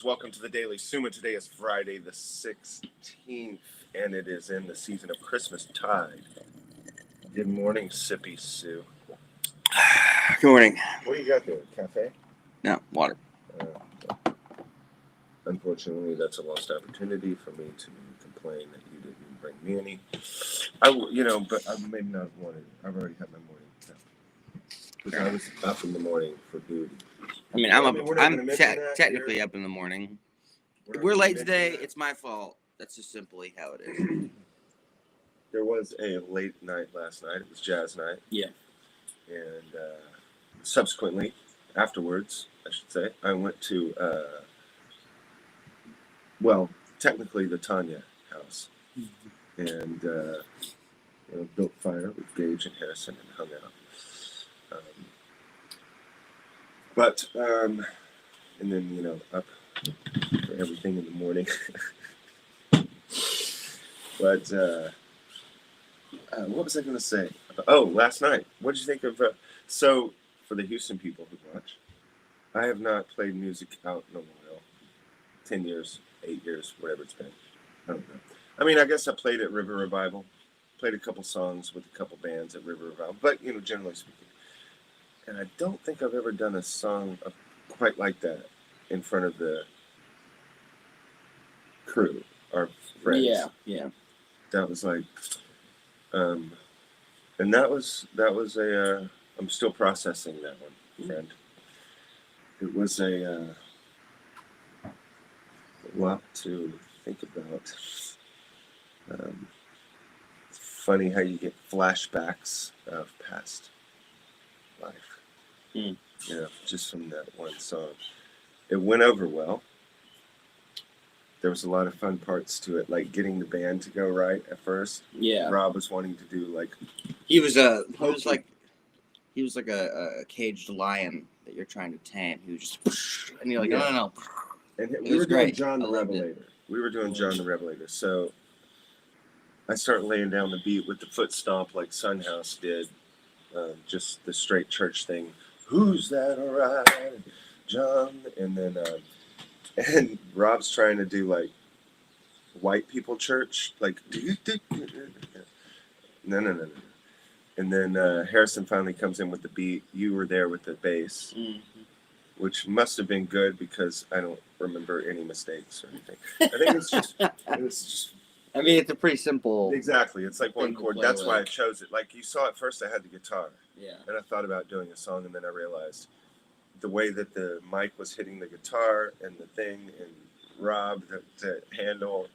Welcome to the Daily Summa. Today is Friday the 16th, and it is in the season of Christmas tide. Good morning, Sippy Sue. Good morning. What do you got there? Cafe? No, water. Unfortunately, that's a lost opportunity for me to complain that you didn't bring me any. But I may not have wanted. I've already had my morning because I was up in the morning for duty. I mean, I'm technically up in the morning. If we're late today, it's my fault. That's just simply how it is. There was a late night last night. It was jazz night. Yeah. And subsequently, afterwards, I should say, I went to, technically the Tanya house. And built fire with Gage and Harrison and hung out. And then, up for everything in the morning. But what was I going to say? Last night. What did you think of? So, for the Houston people who watch, I have not played music out in a while. 10 years, 8 years, whatever it's been. I don't know. I mean, I guess I played at River Revival. Played a couple songs with a couple bands at River Revival. But, generally speaking. And I don't think I've ever done a song quite like that in front of the crew, our friends. Yeah. That was like, and that was I'm still processing that one, friend. It was a lot to think about. It's funny how you get flashbacks of past life. Just from that one song. It went over well. There was a lot of fun parts to it, like getting the band to go right at first. Yeah. Rob was wanting to do like he was like a caged lion that you're trying to tame. He was just and you're like, no. And we were doing John the Revelator. We were doing John the Revelator. So I start laying down the beat with the foot stomp like Sunhouse did. Just the straight church thing. Who's that all right? John. And then and Rob's trying to do like white people church, like no. And then Harrison finally comes in with the beat. You were there with the bass, which must have been good because I don't remember any mistakes or anything. I think it was just. I mean, it's a pretty simple. Exactly, it's like one chord. That's why I chose it. Like you saw at first, I had the guitar. Yeah. And I thought about doing a song, and then I realized the way that the mic was hitting the guitar and the thing, and Rob, the handle,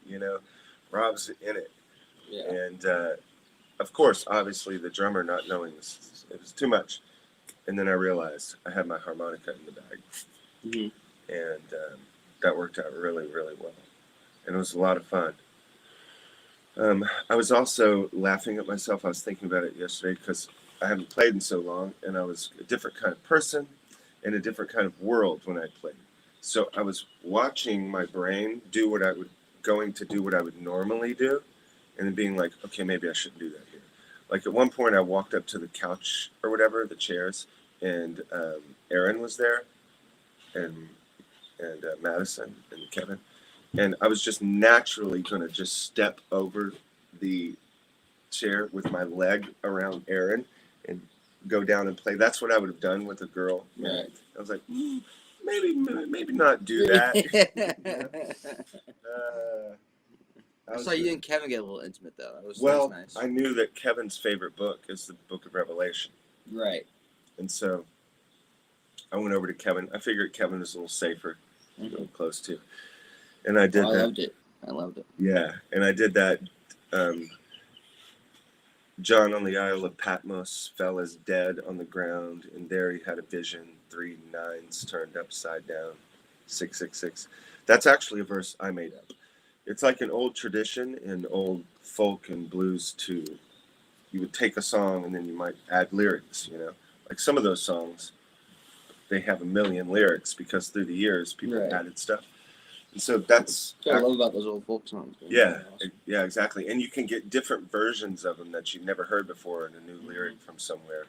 Rob's in it. Yeah. And of course, obviously, the drummer not knowing this, it was too much. And then I realized I had my harmonica in the bag. And that worked out really, really well. And it was a lot of fun. I was also laughing at myself. I was thinking about it yesterday because I haven't played in so long, and I was a different kind of person in a different kind of world when I played. So I was watching my brain do what I would normally do, and then being like, okay, maybe I shouldn't do that here. Like at one point I walked up to the couch or whatever, the chairs, and Aaron was there, and Madison and Kevin. And I was just naturally going to just step over the chair with my leg around Aaron and go down and play. That's what I would have done with a girl. Right. I was like, maybe not do that. I saw you and Kevin get a little intimate, though. That was nice. I knew that Kevin's favorite book is the Book of Revelation. Right. And so I went over to Kevin. I figured Kevin was a little safer, a little close to. And I did that. I loved it. Yeah, and I did that. John on the Isle of Patmos fell as dead on the ground, and there he had a vision, 3 nines turned upside down, 666. That's actually a verse I made up. It's like an old tradition in old folk and blues too. You would take a song and then you might add lyrics, Like some of those songs, they have a million lyrics because through the years people added stuff. And so that's what I love about those old folk songs. Yeah, exactly. And you can get different versions of them that you've never heard before in a new lyric from somewhere.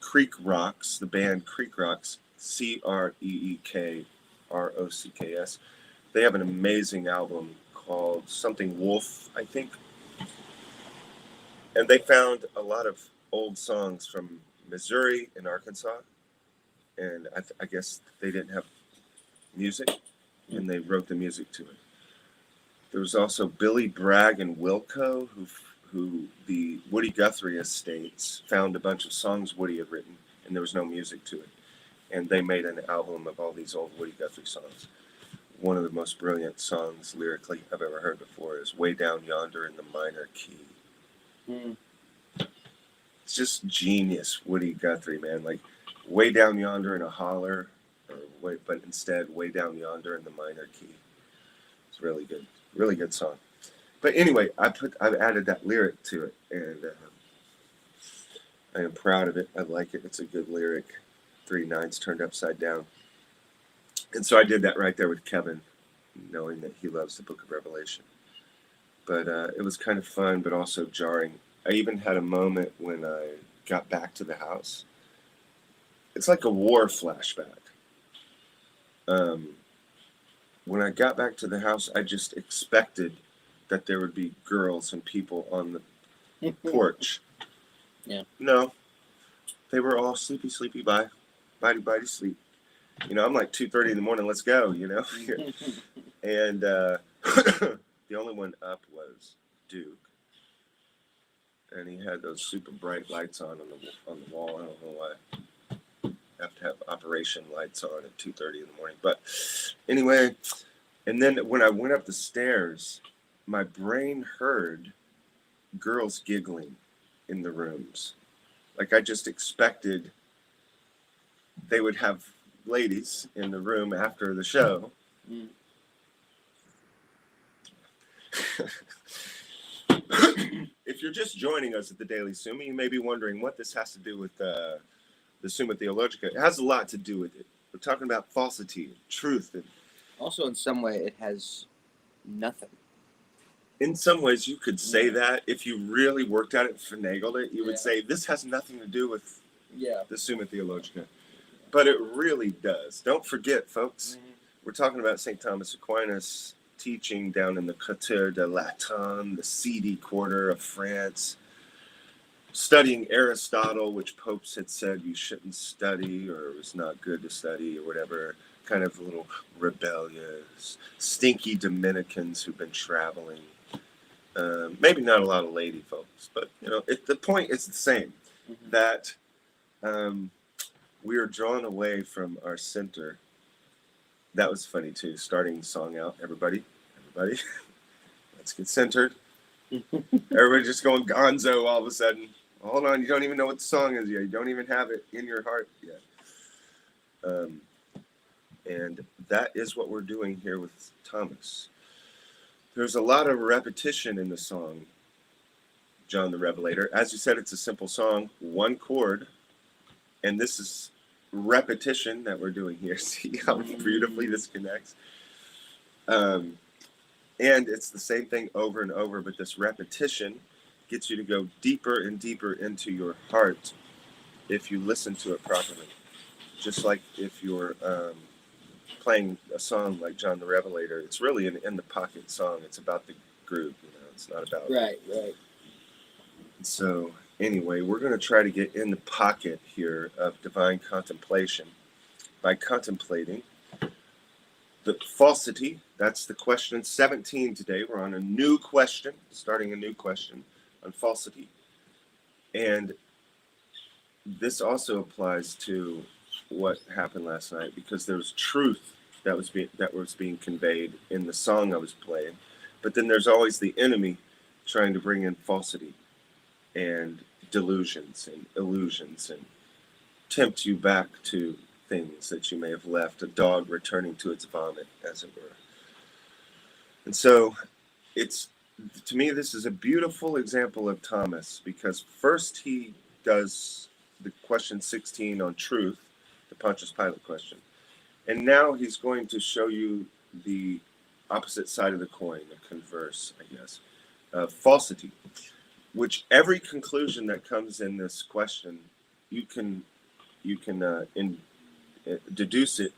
Creek Rocks, the band Creek Rocks, CREEK Rocks. They have an amazing album called something Wolf, I think. And they found a lot of old songs from Missouri and Arkansas. And I guess they didn't have music, and they wrote the music to it. There was also Billy Bragg and Wilco, who the Woody Guthrie estates found a bunch of songs Woody had written, and there was no music to it. And they made an album of all these old Woody Guthrie songs. One of the most brilliant songs lyrically I've ever heard before is Way Down Yonder in the Minor Key. Mm. It's just genius, Woody Guthrie, man. Like, way down yonder in a holler, but instead, way down yonder in the minor key. It's really good song. But anyway, I've added that lyric to it, and I am proud of it. I like it. It's a good lyric. 3 nines turned upside down. And so I did that right there with Kevin, knowing that he loves the Book of Revelation. But it was kind of fun, but also jarring. I even had a moment when I got back to the house. It's like a war flashback. When I got back to the house, I just expected that there would be girls and people on the porch. Yeah. No, they were all sleepy, bye, sleep. You know, I'm like 2:30 in the morning. Let's go. You know, and the only one up was Duke, and he had those super bright lights on the wall. I don't know why. Have to have operation lights on at 2:30 in the morning. But anyway, and then when I went up the stairs, my brain heard girls giggling in the rooms. Like, I just expected they would have ladies in the room after the show. Mm. If you're just joining us at the Daily Summa, you may be wondering what this has to do with the Summa Theologica. It has a lot to do with it. We're talking about falsity, truth. And also, in some way, it has nothing. In some ways, you could say that. If you really worked at it and finagled it, you would say, this has nothing to do with the Summa Theologica. But it really does. Don't forget, folks, we're talking about St. Thomas Aquinas teaching down in the Quartier de Latin, the seedy quarter of France, studying Aristotle, which popes had said you shouldn't study, or it was not good to study, or whatever, kind of little rebellious, stinky Dominicans who've been traveling. Maybe not a lot of lady folks, but you know, the point is the same, that we are drawn away from our center. That was funny too, starting the song out. Everybody, let's get centered. Everybody just going gonzo all of a sudden. Hold on, you don't even know what the song is yet. You don't even have it in your heart yet. And that is what we're doing here with Thomas. There's a lot of repetition in the song, John the Revelator. As you said, it's a simple song, one chord. And this is repetition that we're doing here. See how beautifully this connects? And it's the same thing over and over, but this repetition gets you to go deeper and deeper into your heart if you listen to it properly. Just like if you're playing a song like John the Revelator, it's really an in-the-pocket song. It's about the group, you know. It's not about... Right. So anyway, we're going to try to get in the pocket here of divine contemplation by contemplating the falsity. That's the question 17 today. We're on a new question, starting a new question on falsity. And this also applies to what happened last night, because there was truth that was being conveyed in the song I was playing. But then there's always the enemy trying to bring in falsity and delusions and illusions and tempt you back to things that you may have left, a dog returning to its vomit, as it were. And so to me, this is a beautiful example of Thomas, because first he does the question 16 on truth, the Pontius Pilate question. And now he's going to show you the opposite side of the coin, the converse, I guess, falsity, which every conclusion that comes in this question, you can deduce it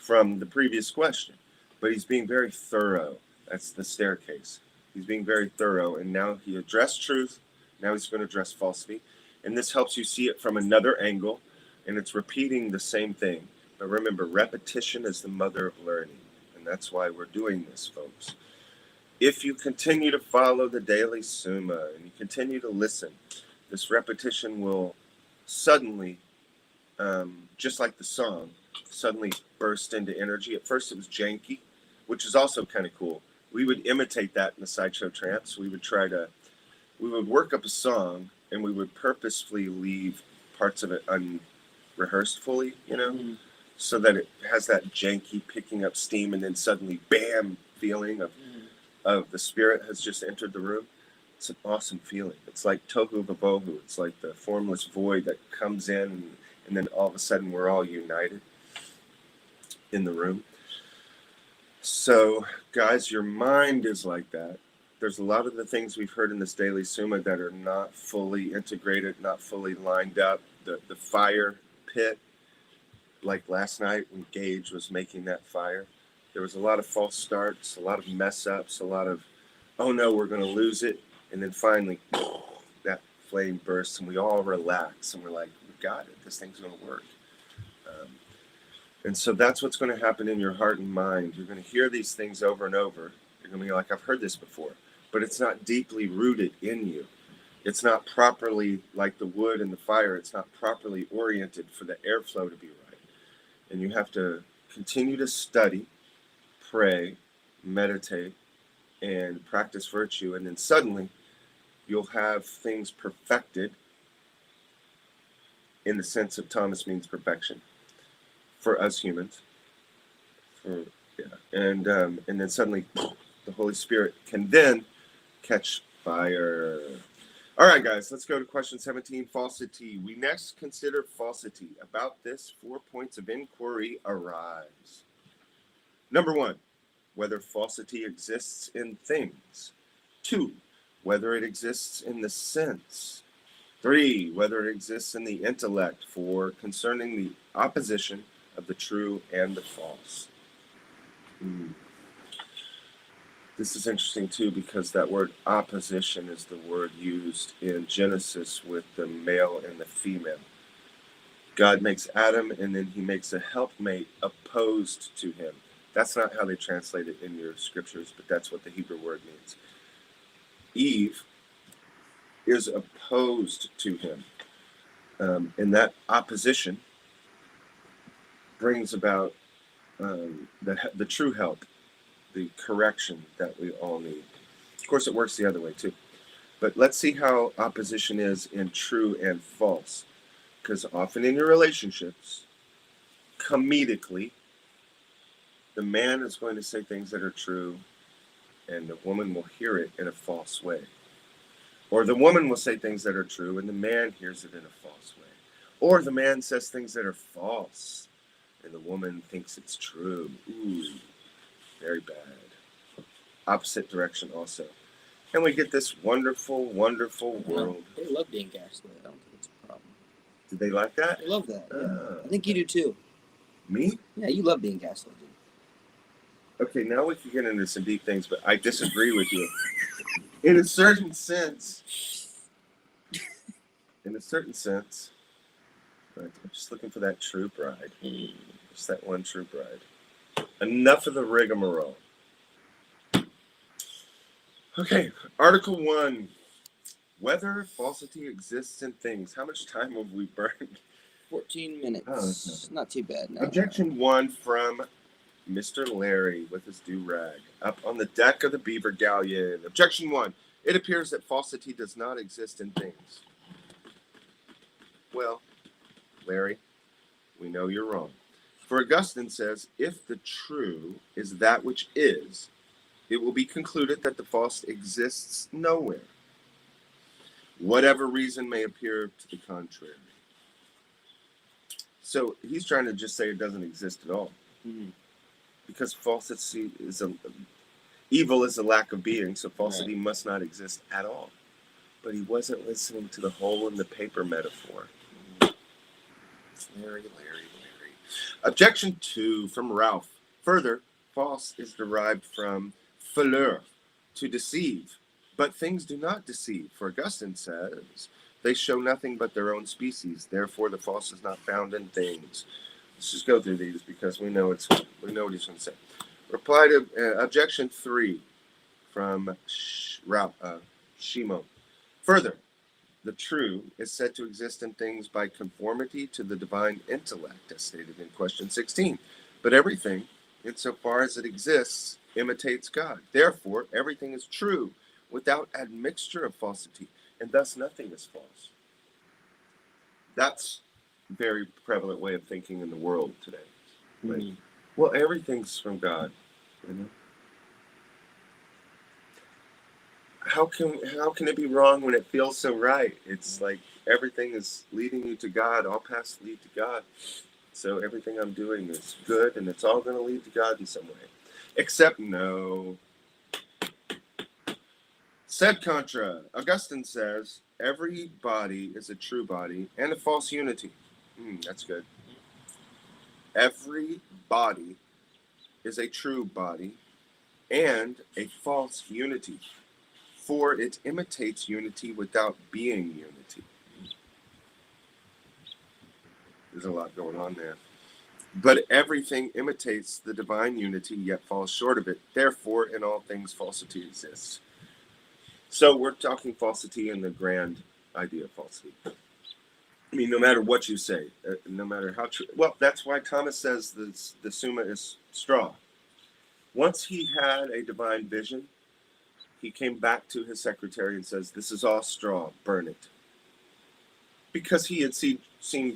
from the previous question, but he's being very thorough. That's the staircase. He's being very thorough, and now he addressed truth. Now he's going to address falsity, and this helps you see it from another angle, and it's repeating the same thing. But remember, repetition is the mother of learning, and that's why we're doing this, folks. If you continue to follow the Daily Summa and you continue to listen, this repetition will suddenly, just like the song, suddenly burst into energy. At first it was janky, which is also kind of cool. We would imitate that in the sideshow trance. We would work up a song and we would purposefully leave parts of it unrehearsed fully, so that it has that janky picking up steam and then suddenly bam feeling of the spirit has just entered the room. It's an awesome feeling. It's like tohu vabohu. It's like the formless void that comes in and then all of a sudden we're all united in the room. So, guys, your mind is like that. There's a lot of the things we've heard in this Daily Summa that are not fully integrated, not fully lined up. The fire pit, like last night when Gage was making that fire, there was a lot of false starts, a lot of mess ups, a lot of, oh no, we're going to lose it. And then finally, that flame bursts and we all relax and we're like, we got it. This thing's going to work. And so that's what's going to happen in your heart and mind. You're going to hear these things over and over. You're going to be like, I've heard this before, but it's not deeply rooted in you. It's not properly, like the wood and the fire, it's not properly oriented for the airflow to be right. And you have to continue to study, pray, meditate, and practice virtue. And then suddenly you'll have things perfected in the sense of Thomas means perfection. For us humans, and then suddenly the Holy Spirit can then catch fire. All right, guys, let's go to question 17, falsity. We next consider falsity. About this, 4 points of inquiry arise. Number 1, whether falsity exists in things. 2, whether it exists in the sense. 3, whether it exists in the intellect. 4, concerning the opposition of the true and the false. This is interesting too, because that word opposition is the word used in Genesis with the male and the female. God makes Adam and then he makes a helpmate opposed to him. That's not how they translate it in your scriptures, but that's what the Hebrew word means. Eve is opposed to him. And that opposition brings about the true help, the correction that we all need. Of course, it works the other way too. But let's see how opposition is in true and false. Because often in your relationships, comedically, the man is going to say things that are true, and the woman will hear it in a false way. Or the woman will say things that are true, and the man hears it in a false way. Or the man says things that are false, and the woman thinks it's true. Ooh, very bad. Opposite direction also. And we get this wonderful, wonderful world. They love being gaslit. I don't think it's a problem. Do they like that? They love that. Yeah. I think you do too. Me? Yeah, you love being gaslit, dude. Okay, now we can get into some deep things, but I disagree with you. In a certain sense. In a certain sense. Right, I'm just looking for that true bride. Just that one true bride. Enough of the rigmarole. Okay, Article 1. Whether falsity exists in things. How much time have we burned? 14 minutes. Oh, that's not too bad. No. Objection 1 from Mr. Larry with his do-rag. Up on the deck of the Beaver Galleon. Objection 1. It appears that falsity does not exist in things. Well, Larry, we know you're wrong. For Augustine says, if the true is that which is, it will be concluded that the false exists nowhere, whatever reason may appear to the contrary. So he's trying to just say it doesn't exist at all. Because falsity is evil is a lack of being, so falsity must not exist at all. But he wasn't listening to the hole in the paper metaphor. Larry. Objection 2 from Ralph. Further, false is derived from faleur, to deceive. But things do not deceive, for Augustine says, they show nothing but their own species. Therefore, the false is not found in things. Let's just go through these because we know what he's going to say. Reply to objection 3 from Shimon. Further, the true is said to exist in things by conformity to the divine intellect, as stated in question 16. But everything, insofar as it exists, imitates God. Therefore, everything is true without admixture of falsity, and thus nothing is false. That's a very prevalent way of thinking in the world today. Like, well, everything's from God. You know? How can it be wrong when it feels so right? It's like everything is leading you to God. All paths lead to God. So everything I'm doing is good, and it's all going to lead to God in some way. Except no. Said contra, Augustine says, every body is a true body and a false unity. That's good. Every body is a true body and a false unity, for it imitates unity without being unity. There's a lot going on there. But everything imitates the divine unity, yet falls short of it. Therefore, in all things, falsity exists. So we're talking falsity in the grand idea of falsity. I mean, no matter what you say, no matter how true. Well, that's why Thomas says the Summa is straw. Once he had a divine vision, he came back to his secretary and says, this is all straw, burn it. Because he had seen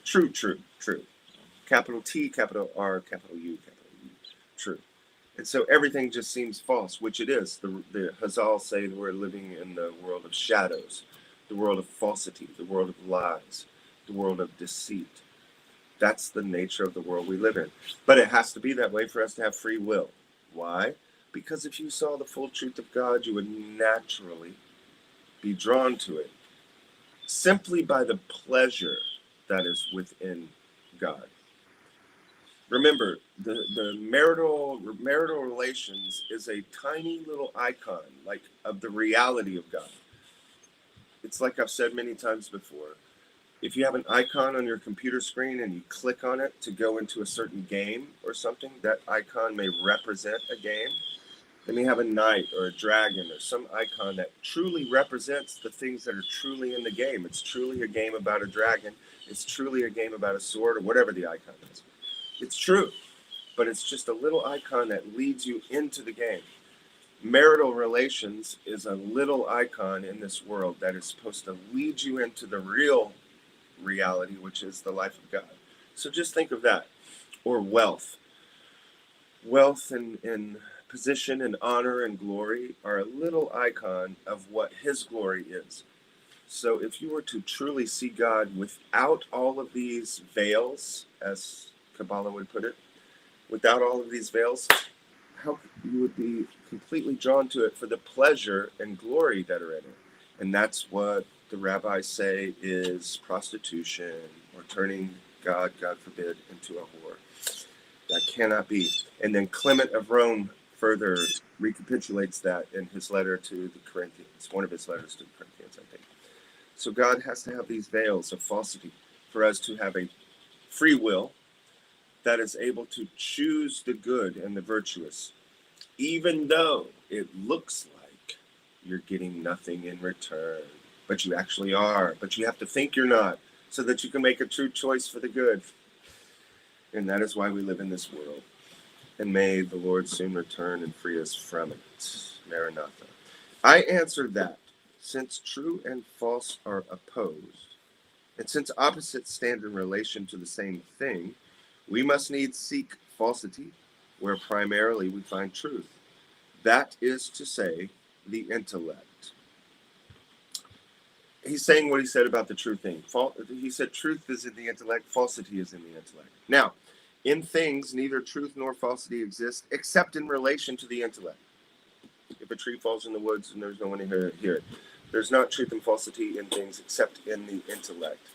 true. Capital T, capital R, capital U, true. And so everything just seems false, which it is. The Hazal say that we're living in the world of shadows, the world of falsity, the world of lies, the world of deceit. That's the nature of the world we live in. But it has to be that way for us to have free will. Why? Because if you saw the full truth of God, you would naturally be drawn to it simply by the pleasure that is within God. Remember, the marital relations is a tiny little icon, like, of the reality of God. It's like I've said many times before. If you have an icon on your computer screen and you click on it to go into a certain game or something, that icon may represent a game. Then you have a knight or a dragon or some icon that truly represents the things that are truly in the game. It's truly a game about a dragon. It's truly a game about a sword or whatever the icon is. It's true, but it's just a little icon that leads you into the game. Marital relations is a little icon in this world that is supposed to lead you into the real reality, which is the life of God. So just think of that. Or wealth. Wealth and position and honor and glory are a little icon of what his glory is. So if you were to truly see God without all of these veils, as Kabbalah would put it, without all of these veils, how you would be completely drawn to it for the pleasure and glory that are in it. And that's what the rabbis say is prostitution or turning God forbid, into a whore. That cannot be. And then Clement of Rome further recapitulates that in his letter to the Corinthians, one of his letters to the Corinthians, I think. So God has to have these veils of falsity for us to have a free will that is able to choose the good and the virtuous, even though it looks like you're getting nothing in return, but you actually are. But you have to think you're not, so that you can make a true choice for the good. And that is why we live in this world. And may the Lord soon return and free us from it. Maranatha. I answered that, since true and false are opposed, and since opposites stand in relation to the same thing, we must needs seek falsity, where primarily we find truth. That is to say, the intellect. He's saying what he said about the true thing. He said truth is in the intellect, falsity is in the intellect. Now, in things, neither truth nor falsity exist except in relation to the intellect. If a tree falls in the woods and there's no one to hear it, there's not truth and falsity in things except in the intellect.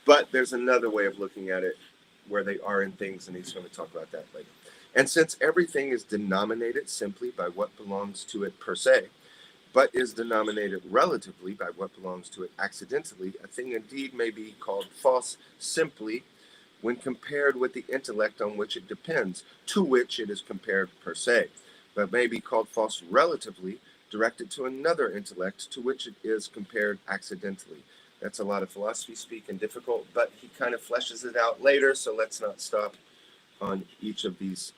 But there's another way of looking at it. where they are in things, and he's going to talk about that later. And since everything is denominated simply by what belongs to it per se, but is denominated relatively by what belongs to it accidentally, a thing indeed may be called false simply when compared with the intellect on which it depends, to which it is compared per se, but may be called false relatively, directed to another intellect to which it is compared accidentally. That's a lot of philosophy speak and difficult, but he kind of fleshes it out later, so let's not stop on each of these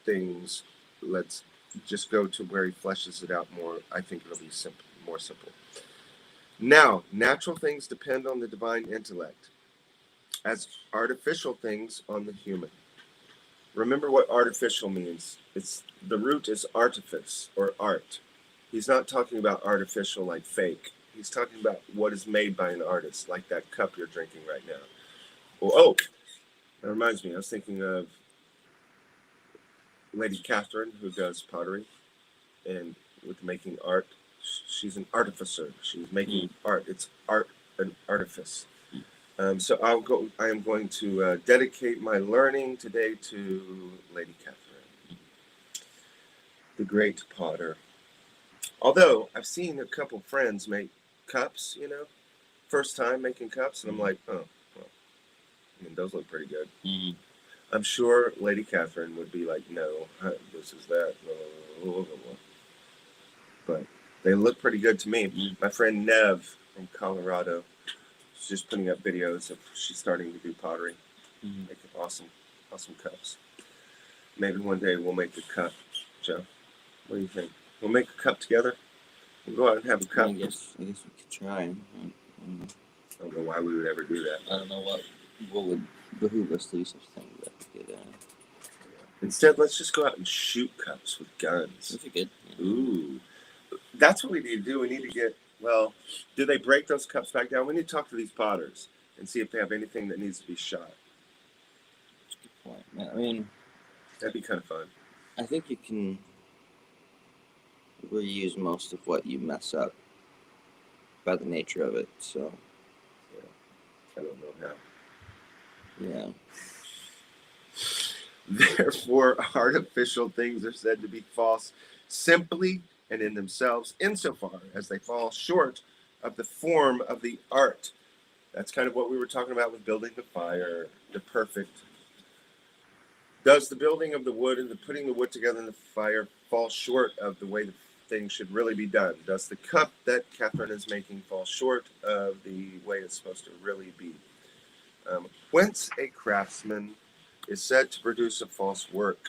things. Let's just go to where he fleshes it out more. I think it'll be simple, more simple. Now, natural things depend on the divine intellect, as artificial things on the human. Remember what artificial means. It's the root is artifice or art. He's not talking about artificial like fake. He's talking about what is made by an artist, like that cup you're drinking right now. Oh, that reminds me. I was thinking of Lady Catherine, who does pottery and with making art. She's an artificer. She's making art. It's art and artifice. So I am going to dedicate my learning today to Lady Catherine, the great potter. Although I've seen a couple friends make cups, first time making cups, and I'm like, oh, well, I mean, those look pretty good. Mm-hmm. I'm sure Lady Catherine would be like, no, this is that. But they look pretty good to me. Mm-hmm. My friend Nev from Colorado, she's just putting up videos of she's starting to do pottery, making awesome cups. Maybe one day we'll make a cup, Joe. What do you think? We'll make a cup together. We'll go out and have a cup. I guess we could try. I don't know why we would ever do that. I don't know what would behoove us to do such a thing. But instead, let's just go out and shoot cups with guns. That'd be good. Ooh. That's what we need to do. We need to get, do they break those cups back down? We need to talk to these potters and see if they have anything that needs to be shot. That's a good point. Man, I mean, that'd be kind of fun. I think you can reuse most of what you mess up by the nature of it, so. Yeah. I don't know how. Yeah. Therefore, artificial things are said to be false simply and in themselves, insofar as they fall short of the form of the art. That's kind of what we were talking about with building the fire, the perfect. Does the building of the wood and the putting the wood together in the fire fall short of the way the thing should really be done? Does the cup that Catherine is making fall short of the way it's supposed to really be? Whence a craftsman is said to produce a false work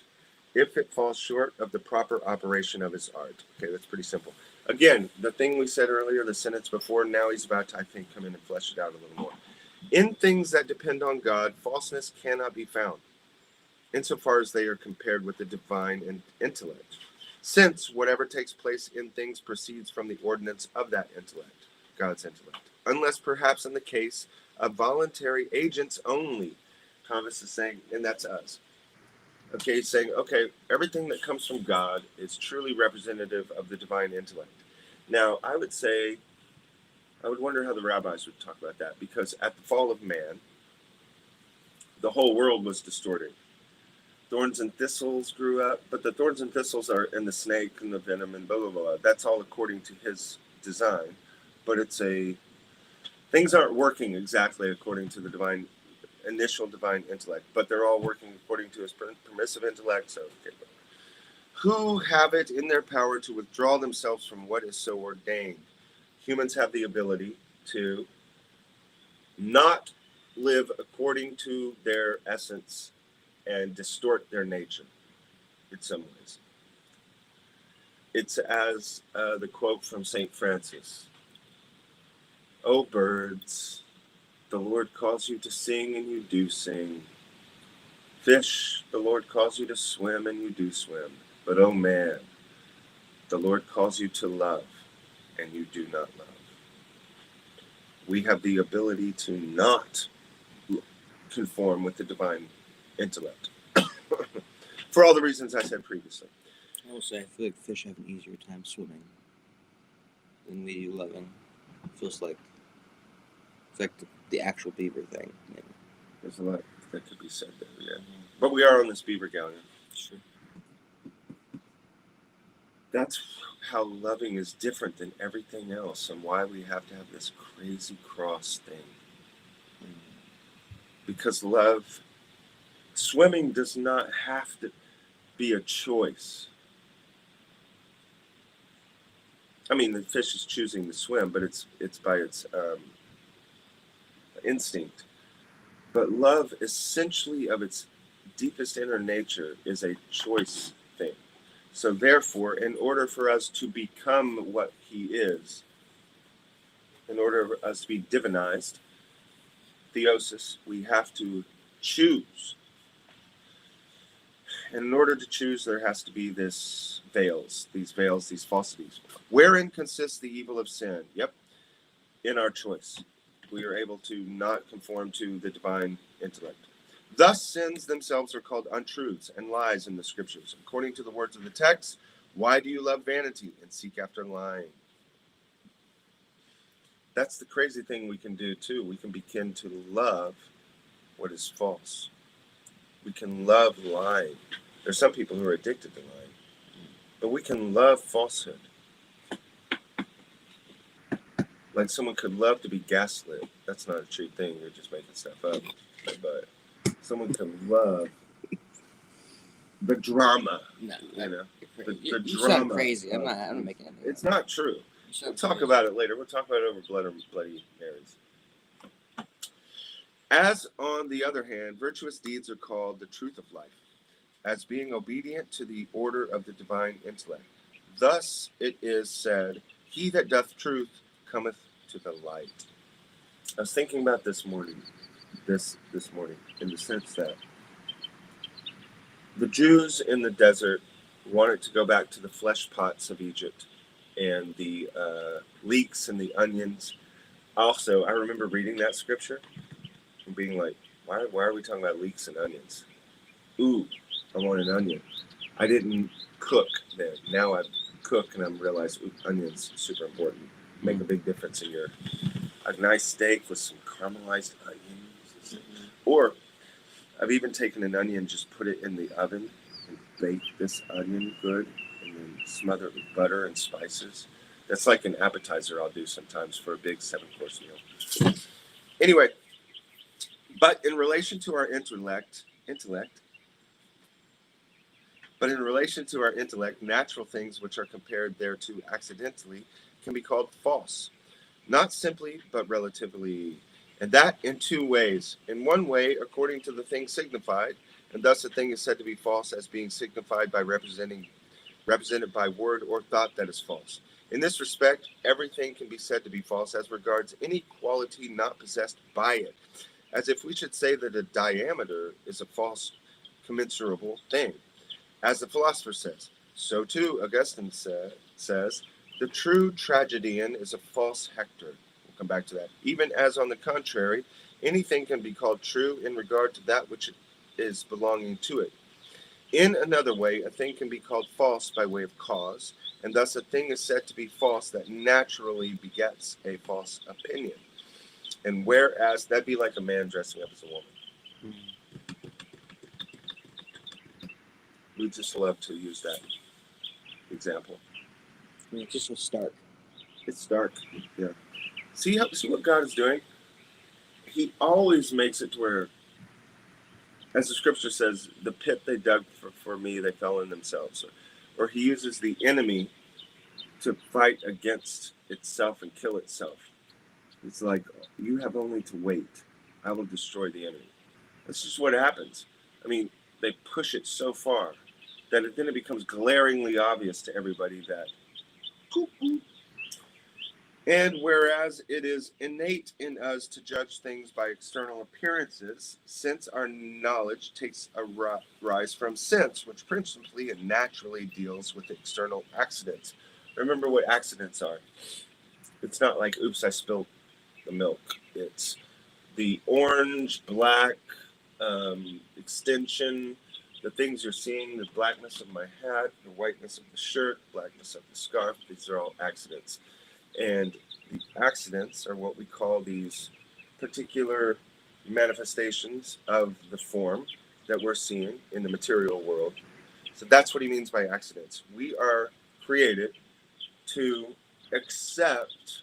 if it falls short of the proper operation of his art. Okay, that's pretty simple. Again, the thing we said earlier, the sentence before, now he's about to, I think, come in and flesh it out a little more. In things that depend on God, falseness cannot be found, insofar as they are compared with the divine intellect, since whatever takes place in things proceeds from the ordinance of that intellect, God's intellect, unless perhaps in the case of voluntary agents only. Thomas is saying, and that's us. Okay, saying, okay, everything that comes from God is truly representative of the divine intellect. Now, I would wonder how the rabbis would talk about that, because at the fall of man, the whole world was distorted. Thorns and thistles grew up, but the thorns and thistles are in the snake and the venom and blah, blah, blah. That's all according to his design, but things aren't working exactly according to the initial divine intellect, but they're all working according to his permissive intellect. So, okay, who have it in their power to withdraw themselves from what is so ordained? Humans have the ability to not live according to their essence and distort their nature in some ways. It's as the quote from St. Francis, "Oh, birds, the Lord calls you to sing and you do sing. Fish, the Lord calls you to swim and you do swim. But oh man, the Lord calls you to love and you do not love." We have the ability to not conform with the divine intellect for all the reasons I said previously. I will say, I feel like fish have an easier time swimming than we do loving. It feels like it's like the actual beaver thing. There's a lot. that could be said there. Yeah, but we are on this beaver galleon. Sure. That's how loving is different than everything else, and why we have to have this crazy cross thing. Because love, swimming does not have to be a choice. I mean, the fish is choosing to swim, but it's by its instinct. But love, essentially, of its deepest inner nature, is a choice thing. So therefore, in order for us to become what he is, in order for us to be divinized, theosis, we have to choose. And in order to choose, there has to be these veils, these falsities. Wherein consists the evil of sin? Yep, in our choice. We are able to not conform to the divine intellect. Thus, sins themselves are called untruths and lies in the scriptures. According to the words of the text, why do you love vanity and seek after lying? That's the crazy thing we can do too. We can begin to love what is false. We can love lying. There's some people who are addicted to lying, but we can love falsehood. Like someone could love to be gaslit. That's not a true thing. You're just making stuff up. But someone can love the drama. No, you know, the you drama. sound crazy. I'm not making it. It's not true. We'll talk about it later. We'll talk about it over Bloody Marys. As on the other hand, virtuous deeds are called the truth of life, as being obedient to the order of the divine intellect. Thus it is said, he that doth truth cometh to the light. I was thinking about this morning, in the sense that the Jews in the desert wanted to go back to the flesh pots of Egypt and the leeks and the onions. Also, I remember reading that scripture and being like, why are we talking about leeks and onions? Ooh, I want an onion. I didn't cook then. Now I cook and I realize onions are super important. Make a big difference in a nice steak with some caramelized onions. Or I've even taken an onion, just put it in the oven and bake this onion good and then smother it with butter and spices. That's like an appetizer I'll do sometimes for a big 7-course meal. Anyway, but in relation to our intellect, natural things which are compared thereto accidentally can be called false, not simply, but relatively, and that in two ways. In one way, according to the thing signified, and thus a thing is said to be false as being signified by represented by word or thought that is false. In this respect, everything can be said to be false as regards any quality not possessed by it, as if we should say that a diameter is a false commensurable thing. As the philosopher says, so too Augustine says, the true tragedian is a false Hector. We'll come back to that. Even as, on the contrary, anything can be called true in regard to that which is belonging to it. In another way, a thing can be called false by way of cause, and thus a thing is said to be false that naturally begets a false opinion. And whereas that'd be like a man dressing up as a woman. We just love to use that example. It's just so stark. It's stark, yeah. See what God is doing? He always makes it to where, as the scripture says, the pit they dug for me, they fell in themselves. Or he uses the enemy to fight against itself and kill itself. It's like, you have only to wait. I will destroy the enemy. That's just what happens. I mean, they push it so far that then it becomes glaringly obvious to everybody that. And whereas it is innate in us to judge things by external appearances, since our knowledge takes a rise from sense, which principally and naturally deals with external accidents. Remember what accidents are. It's not like, oops, I spilled the milk. It's the orange, black, extension, the things you're seeing, the blackness of my hat, the whiteness of the shirt, blackness of the scarf. These are all accidents. And the accidents are what we call these particular manifestations of the form that we're seeing in the material world. So that's what he means by accidents. We are created to accept,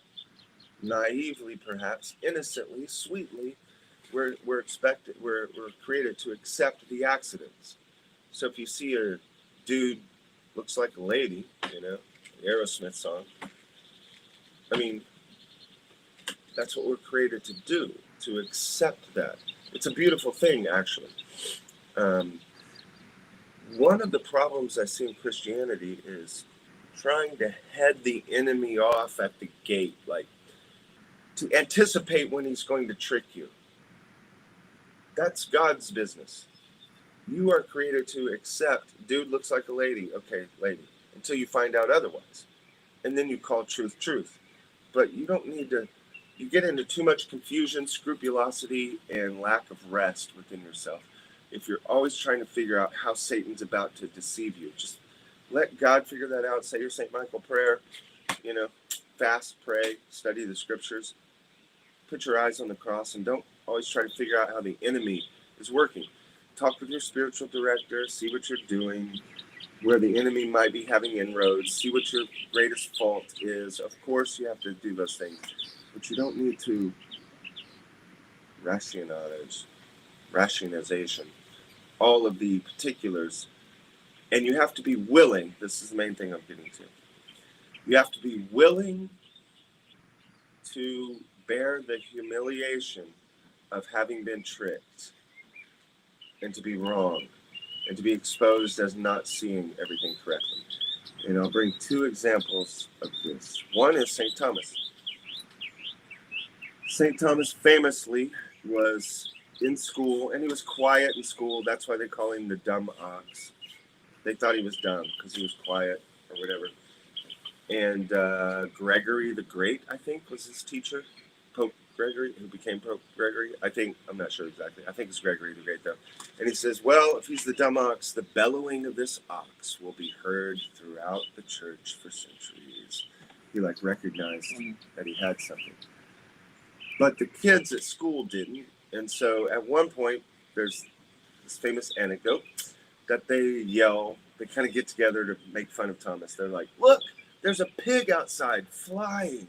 naively perhaps, innocently, sweetly, we're created to accept the accidents. So if you see a dude looks like a lady, the Aerosmith song, I mean, that's what we're created to do, to accept that. It's a beautiful thing, actually. One of the problems I see in Christianity is trying to head the enemy off at the gate, like to anticipate when he's going to trick you. That's God's business. You are created to accept, dude looks like a lady, okay, lady, until you find out otherwise. And then you call truth, truth. But you don't need to, you get into too much confusion, scrupulosity, and lack of rest within yourself. If you're always trying to figure out how Satan's about to deceive you, just let God figure that out. Say your St. Michael prayer, fast, pray, study the scriptures, put your eyes on the cross, and don't always try to figure out how the enemy is working. Talk with your spiritual director, see what you're doing, where the enemy might be having inroads, see what your greatest fault is. Of course, you have to do those things, but you don't need to rationalization, all of the particulars, and you have to be willing. This is the main thing I'm getting to. You have to be willing to bear the humiliation of having been tricked and to be wrong and to be exposed as not seeing everything correctly. And I'll bring two examples of this. One is St. Thomas. St. Thomas famously was in school, and he was quiet in school. That's why they call him the dumb ox. They thought he was dumb because he was quiet or whatever. And Gregory the Great, I think, was his teacher. Pope Gregory, who became Pope Gregory. I'm not sure exactly. I think it's Gregory the Great, though. And he says, well, if he's the dumb ox, the bellowing of this ox will be heard throughout the church for centuries. He recognized that he had something. But the kids at school didn't. And so at one point, there's this famous anecdote that they yell, they kind of get together to make fun of Thomas. They're like, look, there's a pig outside flying.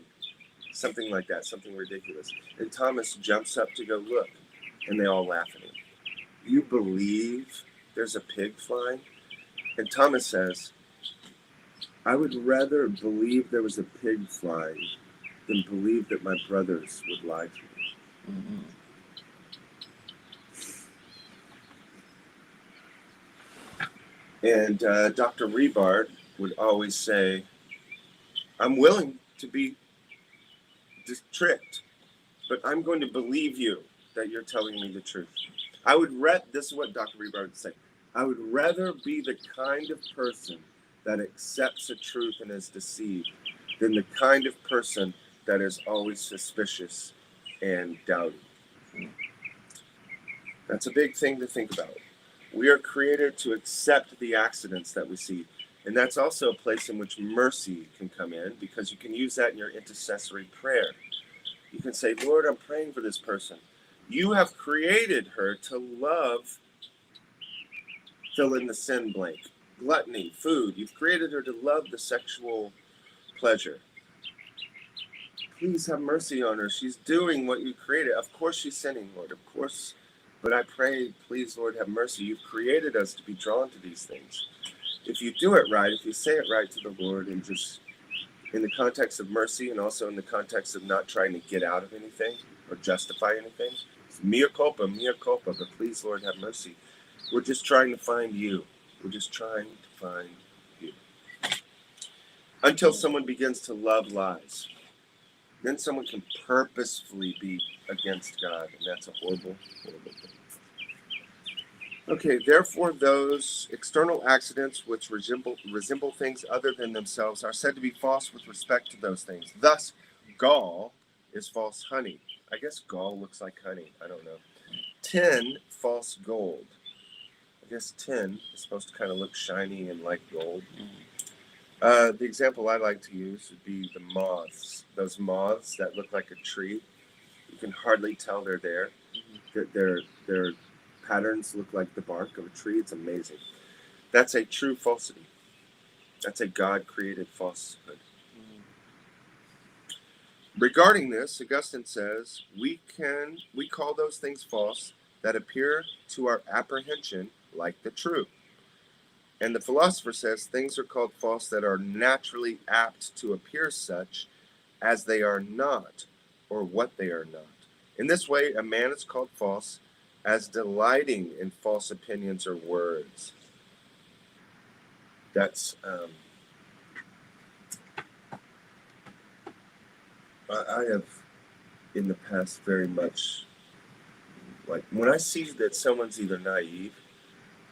Something like that, something ridiculous. And Thomas jumps up to go look, and they all laugh at him. You believe there's a pig flying? And Thomas says, I would rather believe there was a pig flying than believe that my brothers would lie to me. Mm-hmm. And Dr. Rebard would always say, I'm willing to be tricked, but I'm going to believe you that you're telling me the truth. This is what Dr. Rebard would say, I would rather be the kind of person that accepts the truth and is deceived than the kind of person that is always suspicious and doubting. That's a big thing to think about. We are created to accept the accidents that we see. And that's also a place in which mercy can come in, because you can use that in your intercessory prayer. You can say, Lord, I'm praying for this person. You have created her to love, fill in the sin blank, gluttony, food. You've created her to love the sexual pleasure. Please have mercy on her. She's doing what you created. Of course she's sinning, Lord, of course. But I pray, please, Lord, have mercy. You've created us to be drawn to these things. If you do it right, if you say it right to the Lord, and just in the context of mercy and also in the context of not trying to get out of anything or justify anything, it's mea culpa, but please, Lord, have mercy. We're just trying to find you. We're just trying to find you. Until someone begins to love lies. Then someone can purposefully be against God, and that's a horrible, horrible thing. Okay, therefore those external accidents which resemble things other than themselves are said to be false with respect to those things. Thus, gall is false honey. I guess gall looks like honey. I don't know. Tin, false gold. I guess tin is supposed to kind of look shiny and like gold. The example I like to use would be the moths. Those moths that look like a tree. You can hardly tell they're there. Their patterns look like the bark of a tree. It's amazing. That's a true falsity. That's a God-created falsehood. Regarding this, Augustine says, we call those things false that appear to our apprehension like the true. And the philosopher says things are called false that are naturally apt to appear such as they are not, or what they are not. In this way, a man is called false as delighting in false opinions or words. That's I have in the past very much, like when I see that someone's either naive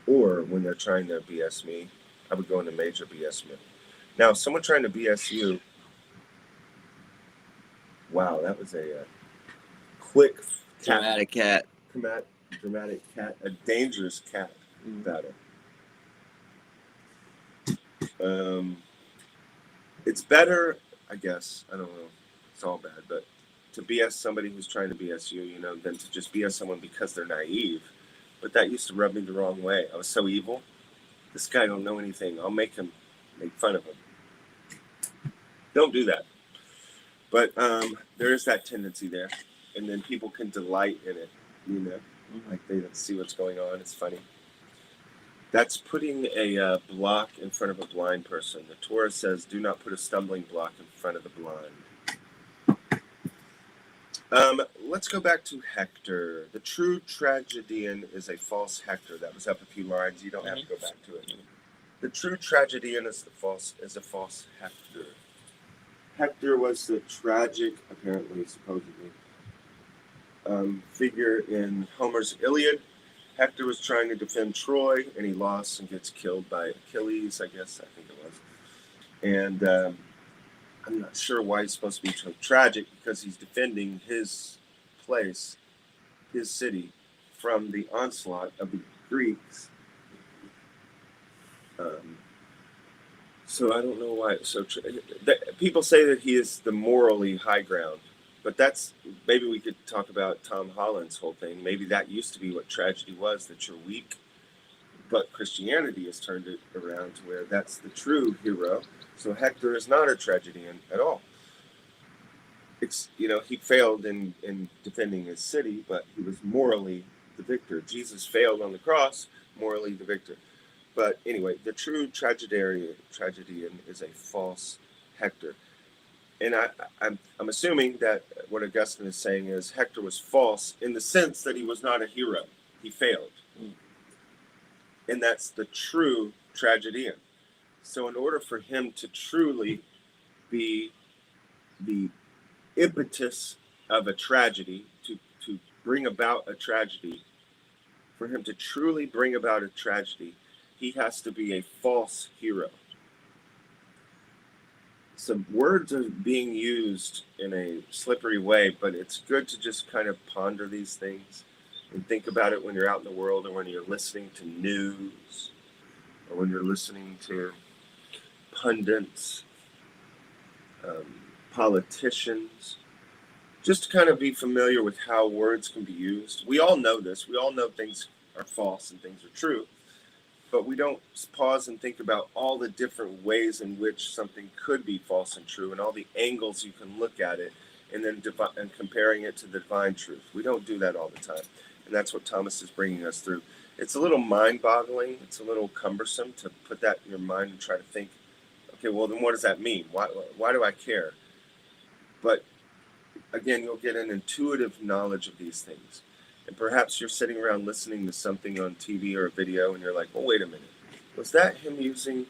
or when they're trying to BS me, I would go into major BS mode. Now, someone trying to BS you, wow, that was a quick Dramatic cat. Dramatic cat, a dangerous cat battle. It's better, I guess, I don't know, it's all bad, but to BS somebody who's trying to BS you, than to just BS someone because they're naive. But that used to rub me the wrong way. I was so evil. This guy don't know anything. I'll make fun of him. Don't do that. But there is that tendency there. And then people can delight in it, like they don't see what's going on. It's funny. That's putting a block in front of a blind person. The Torah says, do not put a stumbling block in front of the blind. Let's go back to Hector. The true tragedian is a false Hector. That was up a few lines. You don't have to go back to it. The true tragedian is a false Hector. Hector was the tragic, apparently, supposedly, figure in Homer's Iliad. Hector was trying to defend Troy, and he lost and gets killed by Achilles, I think it was. And I'm not sure why he's supposed to be so tragic, because he's defending his place, his city, from the onslaught of the Greeks. So I don't know why it's so people say that he is the morally high ground, but maybe we could talk about Tom Holland's whole thing. Maybe that used to be what tragedy was, that you're weak, but Christianity has turned it around to where that's the true hero. So Hector is not a tragedian at all. He failed in defending his city, but he was morally the victor. Jesus failed on the cross, morally the victor. But anyway, the true tragedian is a false Hector. And I'm assuming that what Augustine is saying is Hector was false in the sense that he was not a hero. He failed. And that's the true tragedian. So in order for him to truly be the impetus of a tragedy, to bring about a tragedy, for him to truly bring about a tragedy, he has to be a false hero. Some words are being used in a slippery way, but it's good to just kind of ponder these things and think about it when you're out in the world, or when you're listening to news, or when you're listening to pundits, politicians. Just to kind of be familiar with how words can be used. We all know this. We all know things are false and things are true. But we don't pause and think about all the different ways in which something could be false and true, and all the angles you can look at it, and then comparing it to the divine truth. We don't do that all the time. And that's what Thomas is bringing us through. It's a little mind-boggling. It's a little cumbersome to put that in your mind and try to think, okay, well, then what does that mean? Why do I care? But again, you'll get an intuitive knowledge of these things. And perhaps you're sitting around listening to something on TV or a video, and you're like, well, wait a minute. Was that him using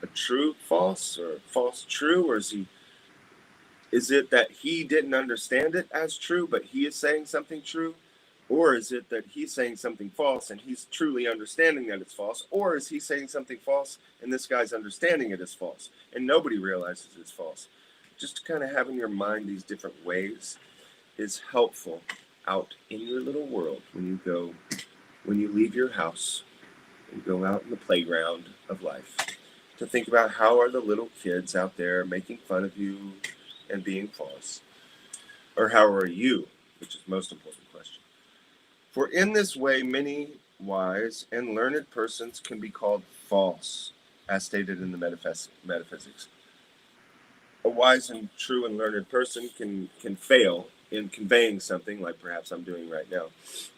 a true false or false true? Or is it that he didn't understand it as true, but he is saying something true? Or is it that he's saying something false and he's truly understanding that it's false? Or is he saying something false and this guy's understanding it is false and nobody realizes it's false? Just kind of having your mind these different ways is helpful out in your little world when you leave your house and go out in the playground of life, to think about how are the little kids out there making fun of you and being false, or how are you, which is the most important question. For in this way many wise and learned persons can be called false, as stated in the metaphysics. A wise and true and learned person can fail in conveying something, like perhaps I'm doing right now,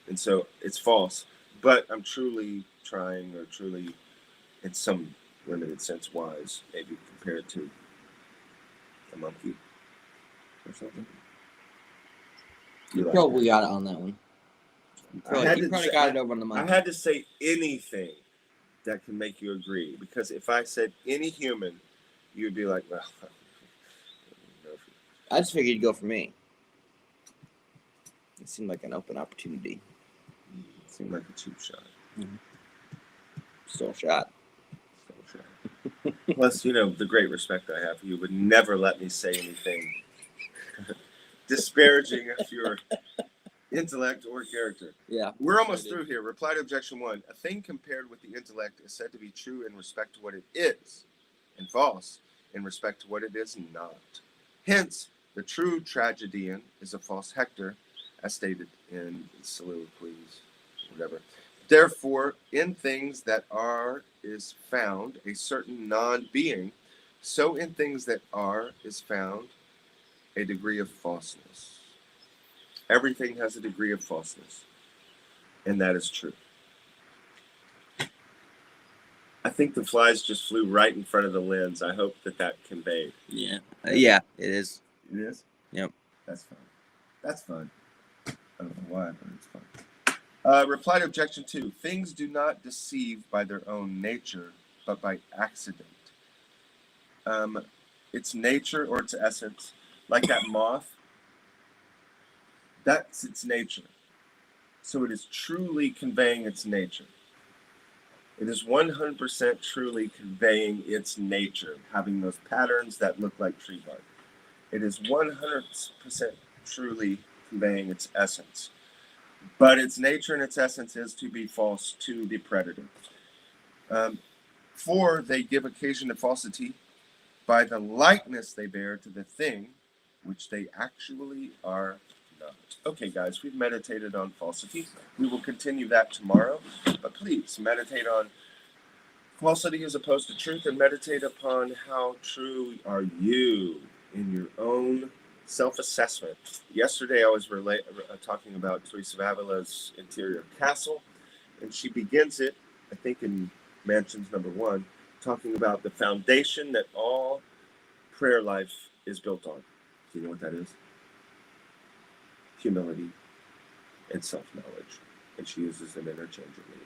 and so it's false. But I'm truly trying, or truly, in some limited sense, wise, maybe compared to a monkey or something. You probably got it on that one. You probably got it over on the monkey. I had to say anything that can make you agree, because if I said any human, you'd be like, well, I just figured you'd go for me. It seemed like an open opportunity. It seemed like a cheap shot. Mm-hmm. Still a shot. Plus, the great respect I have for you would never let me say anything disparaging of your intellect or character. Yeah. We're almost through here. Reply to objection 1. A thing compared with the intellect is said to be true in respect to what it is, and false in respect to what it is not. Hence, the true tragedian is a false Hector, as stated in soliloquies, whatever. Therefore, in things that are is found a certain non-being, so in things that are is found a degree of falseness. Everything has a degree of falseness, and that is true. I think the flies just flew right in front of the lens. I hope that conveyed. Yeah. Yeah, it is. It is? Yep. That's fun. That's fun. I don't know why, but it's fun. Reply to objection 2. Things do not deceive by their own nature, but by accident. Its nature or its essence, like that moth, that's its nature. So it is truly conveying its nature. It is 100% truly conveying its nature, having those patterns that look like tree bark. It is 100% truly conveying its essence. But its nature and its essence is to be false to the predator. For they give occasion to falsity by the likeness they bear to the thing which they actually are not. Okay, guys, we've meditated on falsity. We will continue that tomorrow. But please meditate on falsity as opposed to truth, and meditate upon how true are you in your own self-assessment. Yesterday, I was talking about Teresa of Avila's interior castle, and she begins it, I think, in Mansions number 1, talking about the foundation that all prayer life is built on. Do you know what that is? Humility and self-knowledge. And she uses them interchangeably.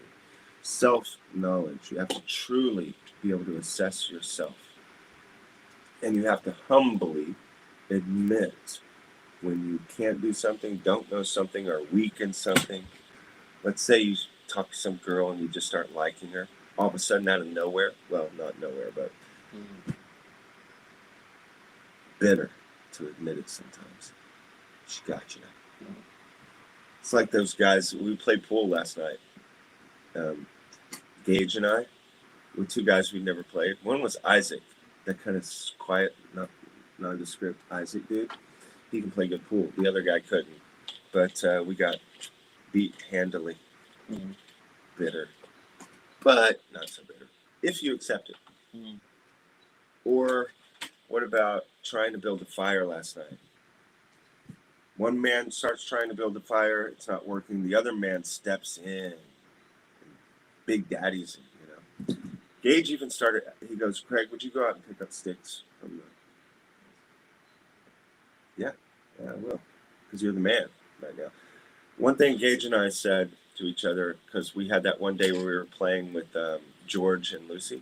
Self-knowledge. You have to truly be able to assess yourself. And you have to humbly admit when you can't do something, don't know something, or weak in something. Let's say you talk to some girl and you just start liking her. All of a sudden, out of nowhere, well, not nowhere, but bitter to admit it sometimes. She got you. It's like those guys, we played pool last night. Gage and I were 2 guys we'd never played. One was Isaac, that kind of quiet, nondescript Isaac dude. He can play good pool. The other guy couldn't. But we got beat handily. Bitter. But not so bitter, if you accept it. Or what about trying to build a fire last night? One man starts trying to build a fire, it's not working. The other man steps in. Big daddies, Gage even started, he goes, Craig, would you go out and pick up sticks from the... Yeah, I will, because you're the man right now. One thing Gage and I said to each other, because we had that one day where we were playing with George and Lucy,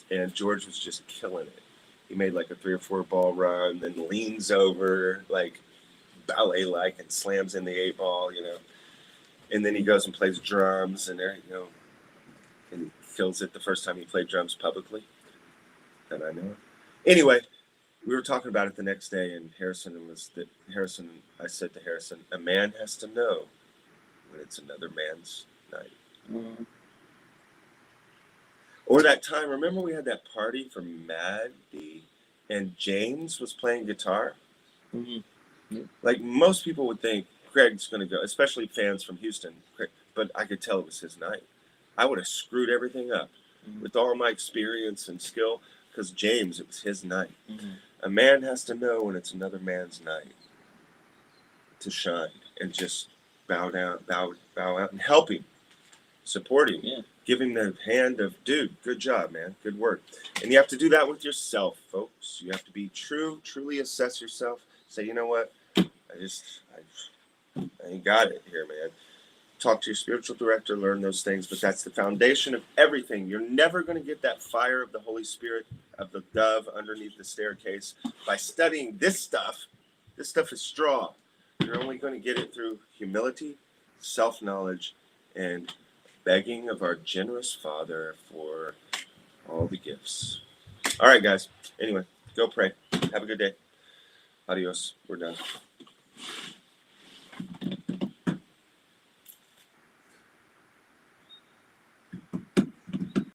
and George was just killing it. He made like a 3 or 4 ball run, then leans over like ballet-like and slams in the 8 ball, and then he goes and plays drums, and there, and he kills it the first time he played drums publicly that I know of. Anyway, we were talking about it the next day, and I said to Harrison, a man has to know when it's another man's night. Or that time, remember we had that party for Maddie, and James was playing guitar? Like most people would think, Craig's going to go, especially fans from Houston. But I could tell it was his night. I would have screwed everything up with all my experience and skill because James, it was his night. A man has to know when it's another man's night to shine and just bow out and help him, support him, give him the hand of, dude, good job, man, good work. And you have to do that with yourself, folks. You have to be truly assess yourself. Say, you know what, I ain't got it here, man. Talk to your spiritual director, learn those things, but that's the foundation of everything. You're never going to get that fire of the Holy Spirit, of the dove underneath the staircase by studying this stuff. This stuff is straw. You're only going to get it through humility, self-knowledge, and begging of our generous Father for all the gifts. All right, guys. Anyway, go pray. Have a good day. Adios. We're done.